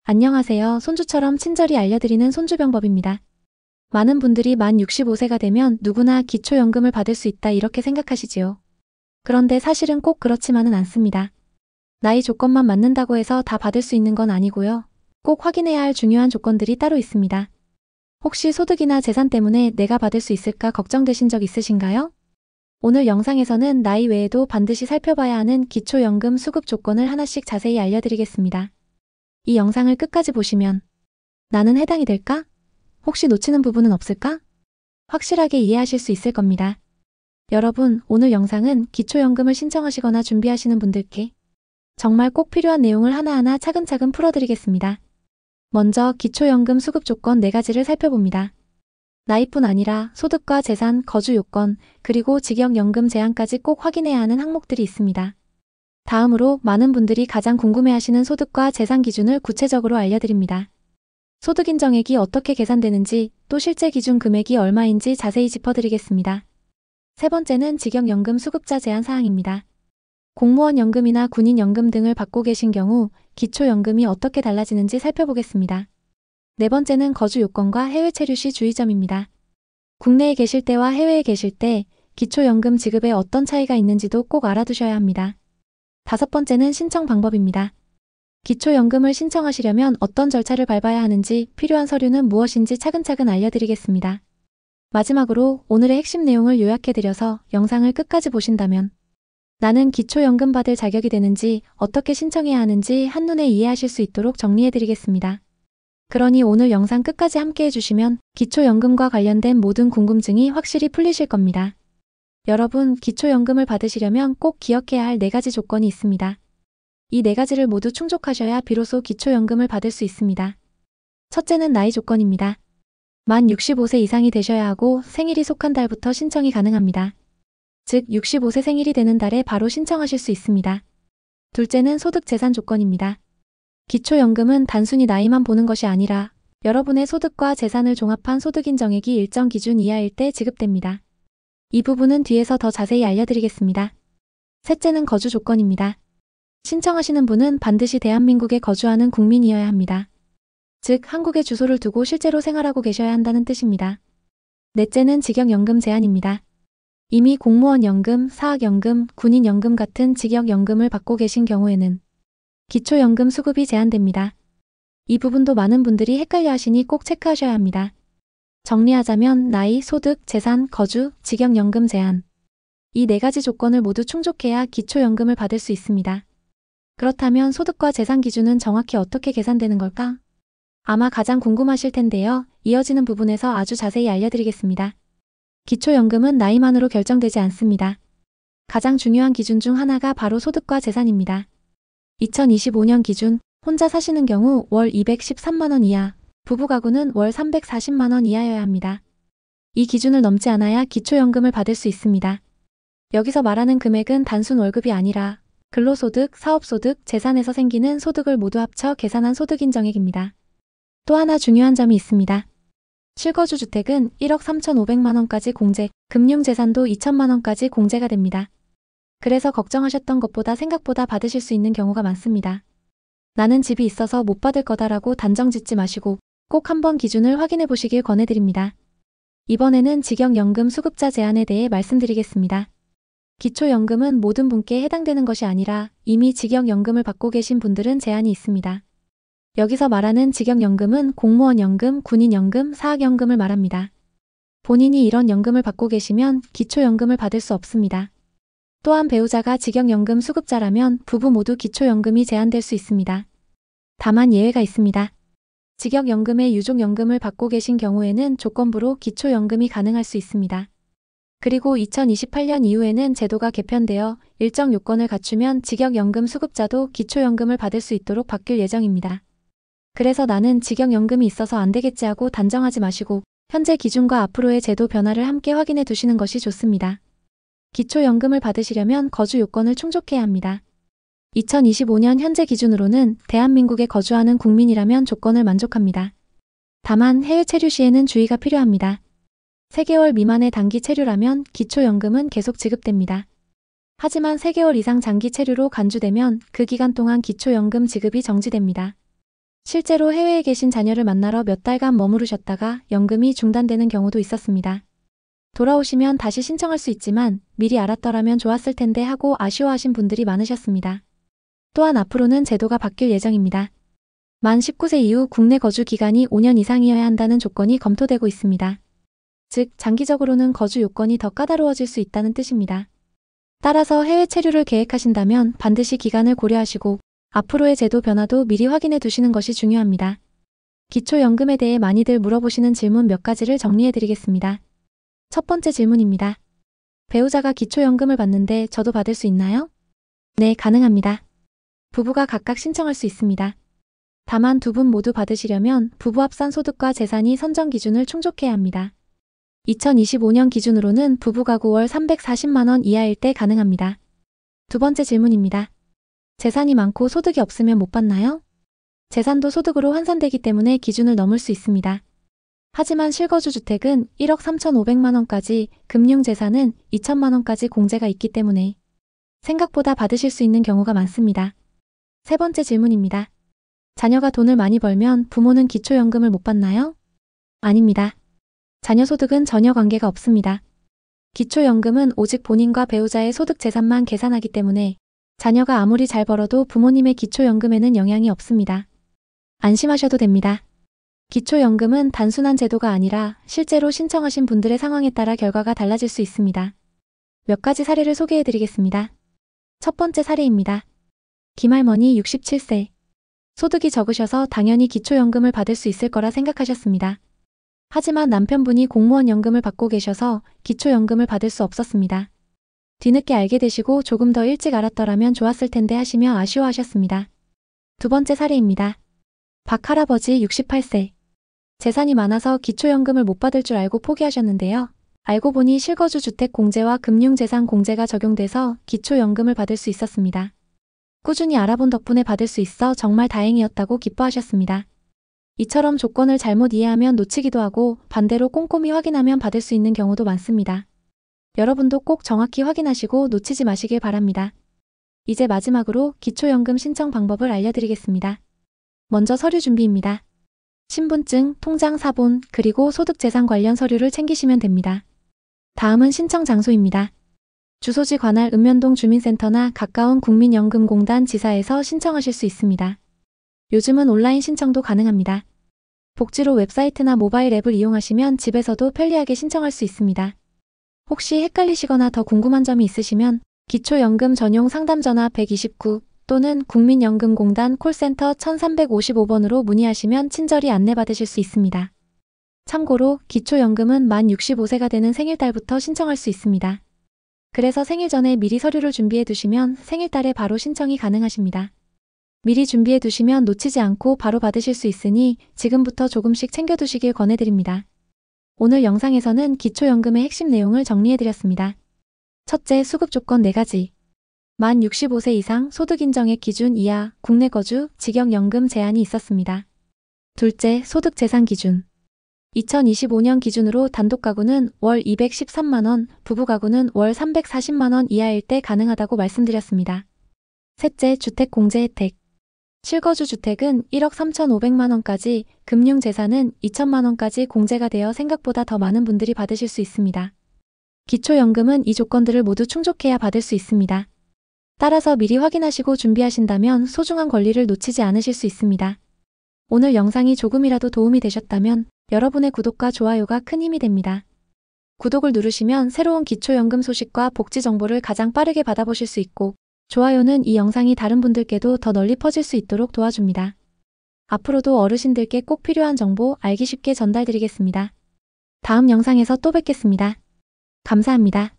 안녕하세요. 손주처럼 친절히 알려드리는 손주병법입니다. 많은 분들이 만 65세가 되면 누구나 기초연금을 받을 수 있다 이렇게 생각하시지요. 그런데 사실은 꼭 그렇지만은 않습니다. 나이 조건만 맞는다고 해서 다 받을 수 있는 건 아니고요. 꼭 확인해야 할 중요한 조건들이 따로 있습니다. 혹시 소득이나 재산 때문에 내가 받을 수 있을까 걱정되신 적 있으신가요? 오늘 영상에서는 나이 외에도 반드시 살펴봐야 하는 기초연금 수급 조건을 하나씩 자세히 알려드리겠습니다. 이 영상을 끝까지 보시면 나는 해당이 될까? 혹시 놓치는 부분은 없을까? 확실하게 이해하실 수 있을 겁니다. 여러분, 오늘 영상은 기초연금을 신청하시거나 준비하시는 분들께 정말 꼭 필요한 내용을 하나하나 차근차근 풀어드리겠습니다. 먼저 기초연금 수급 조건 4가지를 살펴봅니다. 나이뿐 아니라 소득과 재산, 거주 요건, 그리고 직역연금 제한까지 꼭 확인해야 하는 항목들이 있습니다. 다음으로 많은 분들이 가장 궁금해하시는 소득과 재산 기준을 구체적으로 알려드립니다. 소득 인정액이 어떻게 계산되는지, 또 실제 기준 금액이 얼마인지 자세히 짚어드리겠습니다. 세 번째는 직역연금 수급자 제한 사항입니다. 공무원 연금이나 군인 연금 등을 받고 계신 경우 기초연금이 어떻게 달라지는지 살펴보겠습니다. 네 번째는 거주 요건과 해외 체류 시 주의점입니다. 국내에 계실 때와 해외에 계실 때 기초연금 지급에 어떤 차이가 있는지도 꼭 알아두셔야 합니다. 다섯 번째는 신청 방법입니다. 기초연금을 신청하시려면 어떤 절차를 밟아야 하는지, 필요한 서류는 무엇인지 차근차근 알려드리겠습니다. 마지막으로 오늘의 핵심 내용을 요약해드려서 영상을 끝까지 보신다면 나는 기초연금 받을 자격이 되는지, 어떻게 신청해야 하는지 한눈에 이해하실 수 있도록 정리해드리겠습니다. 그러니 오늘 영상 끝까지 함께 해주시면 기초연금과 관련된 모든 궁금증이 확실히 풀리실 겁니다. 여러분, 기초연금을 받으시려면 꼭 기억해야 할 4가지 조건이 있습니다. 이 4가지를 모두 충족하셔야 비로소 기초연금을 받을 수 있습니다. 첫째는 나이 조건입니다. 만 65세 이상이 되셔야 하고 생일이 속한 달부터 신청이 가능합니다. 즉 65세 생일이 되는 달에 바로 신청하실 수 있습니다. 둘째는 소득 재산 조건입니다. 기초연금은 단순히 나이만 보는 것이 아니라 여러분의 소득과 재산을 종합한 소득인정액이 일정 기준 이하일 때 지급됩니다. 이 부분은 뒤에서 더 자세히 알려드리겠습니다. 셋째는 거주 조건입니다. 신청하시는 분은 반드시 대한민국에 거주하는 국민이어야 합니다. 즉, 한국에 주소를 두고 실제로 생활하고 계셔야 한다는 뜻입니다. 넷째는 직역연금 제한입니다. 이미 공무원 연금, 사학연금, 군인연금 같은 직역연금을 받고 계신 경우에는 기초연금 수급이 제한됩니다. 이 부분도 많은 분들이 헷갈려 하시니 꼭 체크하셔야 합니다. 정리하자면 나이, 소득, 재산, 거주, 직역연금 제한. 이 4가지 조건을 모두 충족해야 기초연금을 받을 수 있습니다. 그렇다면 소득과 재산 기준은 정확히 어떻게 계산되는 걸까? 아마 가장 궁금하실 텐데요. 이어지는 부분에서 아주 자세히 알려드리겠습니다. 기초연금은 나이만으로 결정되지 않습니다. 가장 중요한 기준 중 하나가 바로 소득과 재산입니다. 2025년 기준 혼자 사시는 경우 월 213만원 이하, 부부 가구는 월 340만원 이하여야 합니다. 이 기준을 넘지 않아야 기초연금을 받을 수 있습니다. 여기서 말하는 금액은 단순 월급이 아니라 근로소득, 사업소득, 재산에서 생기는 소득을 모두 합쳐 계산한 소득인정액입니다. 또 하나 중요한 점이 있습니다. 실거주 주택은 1억 3,500만원까지 공제, 금융재산도 2천만원까지 공제가 됩니다. 그래서 걱정하셨던 것보다 생각보다 받으실 수 있는 경우가 많습니다. 나는 집이 있어서 못 받을 거다라고 단정 짓지 마시고 꼭 한번 기준을 확인해 보시길 권해드립니다. 이번에는 직역연금 수급자 제한에 대해 말씀드리겠습니다. 기초연금은 모든 분께 해당되는 것이 아니라 이미 직역연금을 받고 계신 분들은 제한이 있습니다. 여기서 말하는 직역연금은 공무원연금, 군인연금, 사학연금을 말합니다. 본인이 이런 연금을 받고 계시면 기초연금을 받을 수 없습니다. 또한 배우자가 직역연금 수급자라면 부부 모두 기초연금이 제한될 수 있습니다. 다만 예외가 있습니다. 직역연금의 유족연금을 받고 계신 경우에는 조건부로 기초연금이 가능할 수 있습니다. 그리고 2028년 이후에는 제도가 개편되어 일정 요건을 갖추면 직역연금 수급자도 기초연금을 받을 수 있도록 바뀔 예정입니다. 그래서 나는 직역연금이 있어서 안 되겠지 하고 단정하지 마시고 현재 기준과 앞으로의 제도 변화를 함께 확인해 두시는 것이 좋습니다. 기초연금을 받으시려면 거주 요건을 충족해야 합니다. 2025년 현재 기준으로는 대한민국에 거주하는 국민이라면 조건을 만족합니다. 다만 해외 체류 시에는 주의가 필요합니다. 3개월 미만의 단기 체류라면 기초연금은 계속 지급됩니다. 하지만 3개월 이상 장기 체류로 간주되면 그 기간 동안 기초연금 지급이 정지됩니다. 실제로 해외에 계신 자녀를 만나러 몇 달간 머무르셨다가 연금이 중단되는 경우도 있었습니다. 돌아오시면 다시 신청할 수 있지만 미리 알았더라면 좋았을 텐데 하고 아쉬워하신 분들이 많으셨습니다. 또한 앞으로는 제도가 바뀔 예정입니다. 만 19세 이후 국내 거주 기간이 5년 이상이어야 한다는 조건이 검토되고 있습니다. 즉, 장기적으로는 거주 요건이 더 까다로워질 수 있다는 뜻입니다. 따라서 해외 체류를 계획하신다면 반드시 기간을 고려하시고 앞으로의 제도 변화도 미리 확인해 두시는 것이 중요합니다. 기초연금에 대해 많이들 물어보시는 질문 몇 가지를 정리해 드리겠습니다. 첫 번째 질문입니다. 배우자가 기초연금을 받는데 저도 받을 수 있나요? 네, 가능합니다. 부부가 각각 신청할 수 있습니다. 다만 두 분 모두 받으시려면 부부 합산 소득과 재산이 선정 기준을 충족해야 합니다. 2025년 기준으로는 부부 가구 월 340만 원 이하일 때 가능합니다. 두 번째 질문입니다. 재산이 많고 소득이 없으면 못 받나요? 재산도 소득으로 환산되기 때문에 기준을 넘을 수 있습니다. 하지만 실거주 주택은 1억 3,500만 원까지, 금융재산은 2천만 원까지 공제가 있기 때문에 생각보다 받으실 수 있는 경우가 많습니다. 세 번째 질문입니다. 자녀가 돈을 많이 벌면 부모는 기초연금을 못 받나요? 아닙니다. 자녀 소득은 전혀 관계가 없습니다. 기초연금은 오직 본인과 배우자의 소득 재산만 계산하기 때문에 자녀가 아무리 잘 벌어도 부모님의 기초연금에는 영향이 없습니다. 안심하셔도 됩니다. 기초연금은 단순한 제도가 아니라 실제로 신청하신 분들의 상황에 따라 결과가 달라질 수 있습니다. 몇 가지 사례를 소개해 드리겠습니다. 첫 번째 사례입니다. 김할머니 67세. 소득이 적으셔서 당연히 기초연금을 받을 수 있을 거라 생각하셨습니다. 하지만 남편분이 공무원 연금을 받고 계셔서 기초연금을 받을 수 없었습니다. 뒤늦게 알게 되시고 조금 더 일찍 알았더라면 좋았을 텐데 하시며 아쉬워하셨습니다. 두 번째 사례입니다. 박 할아버지 68세. 재산이 많아서 기초연금을 못 받을 줄 알고 포기하셨는데요. 알고 보니 실거주 주택 공제와 금융재산 공제가 적용돼서 기초연금을 받을 수 있었습니다. 꾸준히 알아본 덕분에 받을 수 있어 정말 다행이었다고 기뻐하셨습니다. 이처럼 조건을 잘못 이해하면 놓치기도 하고 반대로 꼼꼼히 확인하면 받을 수 있는 경우도 많습니다. 여러분도 꼭 정확히 확인하시고 놓치지 마시길 바랍니다. 이제 마지막으로 기초연금 신청 방법을 알려드리겠습니다. 먼저 서류 준비입니다. 신분증, 통장 사본, 그리고 소득재산 관련 서류를 챙기시면 됩니다. 다음은 신청 장소입니다. 주소지 관할 읍면동 주민센터나 가까운 국민연금공단 지사에서 신청하실 수 있습니다. 요즘은 온라인 신청도 가능합니다. 복지로 웹사이트나 모바일 앱을 이용하시면 집에서도 편리하게 신청할 수 있습니다. 혹시 헷갈리시거나 더 궁금한 점이 있으시면 기초연금 전용 상담전화 129 또는 국민연금공단 콜센터 1355번으로 문의하시면 친절히 안내받으실 수 있습니다. 참고로 기초연금은 만 65세가 되는 생일달부터 신청할 수 있습니다. 그래서 생일 전에 미리 서류를 준비해 두시면 생일달에 바로 신청이 가능하십니다. 미리 준비해 두시면 놓치지 않고 바로 받으실 수 있으니 지금부터 조금씩 챙겨두시길 권해드립니다. 오늘 영상에서는 기초연금의 핵심 내용을 정리해드렸습니다. 첫째, 수급 조건 4가지. 만 65세 이상 소득인정액 기준 이하 국내 거주 직역연금 제한이 있었습니다. 둘째, 소득 재산 기준. 2025년 기준으로 단독 가구는 월 213만 원, 부부 가구는 월 340만 원 이하일 때 가능하다고 말씀드렸습니다. 셋째, 주택 공제 혜택. 실거주 주택은 1억 3,500만 원까지, 금융재산은 2천만 원까지 공제가 되어 생각보다 더 많은 분들이 받으실 수 있습니다. 기초연금은 이 조건들을 모두 충족해야 받을 수 있습니다. 따라서 미리 확인하시고 준비하신다면 소중한 권리를 놓치지 않으실 수 있습니다. 오늘 영상이 조금이라도 도움이 되셨다면 여러분의 구독과 좋아요가 큰 힘이 됩니다. 구독을 누르시면 새로운 기초연금 소식과 복지 정보를 가장 빠르게 받아보실 수 있고, 좋아요는 이 영상이 다른 분들께도 더 널리 퍼질 수 있도록 도와줍니다. 앞으로도 어르신들께 꼭 필요한 정보 알기 쉽게 전달드리겠습니다. 다음 영상에서 또 뵙겠습니다. 감사합니다.